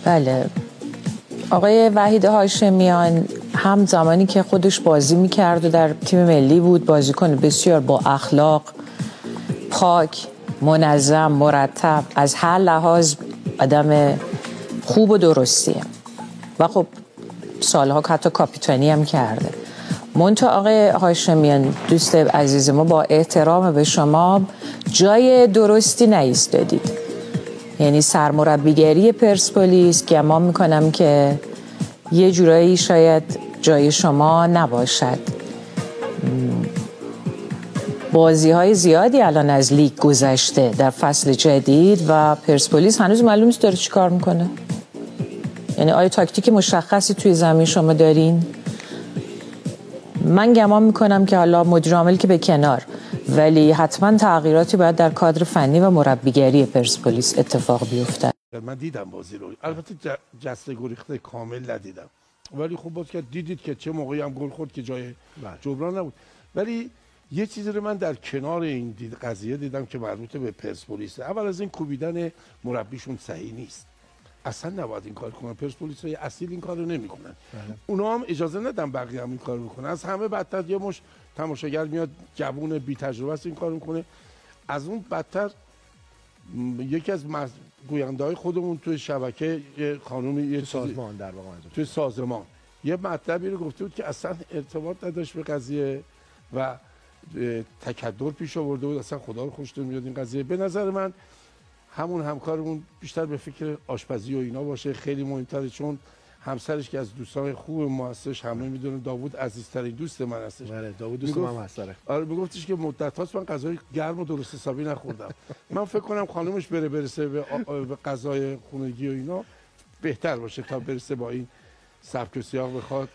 بله، آقای وحید هاشمیان هم زمانی که خودش بازی میکرد و در تیم ملی بود، بازیکن بسیار با اخلاق، پاک، منظم، مرتب، از هر لحاظ آدم خوب و درستیه و خب سالها حتی کاپیتانی هم کرده. منتها آقای هاشمیان دوست عزیز ما، با احترام به شما جای درستی نایستادید. یعنی سرمربیگری پرسپولیس گمان میکنم که یه جورایی شاید جای شما نباشد. بازی‌های زیادی الان از لیگ گذشته در فصل جدید و پرسپولیس هنوز معلوم نیست داره چی کار میکنه. یعنی آیا تاکتیک مشخصی توی زمین شما دارین؟ من گمان میکنم که حالا مدیر عامل که به کنار، ولی حتما تغییراتی باید در کادر فنی و مربیگری پرسپولیس اتفاق بیفته. من دیدم بازی رو، البته جسته گریخته کامل ندیدم، ولی خب باز که دیدید که چه موقعی هم گل خورد که جای جبران نبود. ولی یه چیزی رو من در کنار این قضیه دیدم که مربوط به پرسپولیس. اول از این کوبیدن مربیشون صحیح نیست، اصلا نباید این کار کنن. پرسپولیس های اصیل این کارو نمیکنن. اونا هم اجازه ندن بقیه هم این کارو بکنن. از همه بدتر یه مش تماشاگر میاد جوون بی تجربه است این کارو میکنه. از اون بدتر یکی از گوینده‌های خودمون توی شبکه یه خانومی سازمان در واقع توی سازمان یه مطلبی رو گفته بود که اصلا ارتباط نداشت به قضیه و تکدر پیش آورده بود. اصلا خدا رو خوش نمیاد این قضیه. به نظر من همون همکارمون بیشتر به فکر آشپزی و اینا باشه، خیلی مهمتره، چون همسرش که از دوستان خوب ما هستش، همه میدونن داوود عزیزترین دوست من هستش. بله، داوود دوست من هست. آره، میگفتش که مدت هاست من غذای گرم و درست حسابی نخوردم. من فکر کنم خانومش برسه به غذای خونگی و اینا بهتر باشه تا برسه با این سبک و سیاق بخواد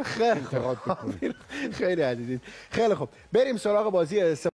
خیلی انتقاد بکنه. خیلی عزیزین. خیلی خوب، بریم سراغ بازی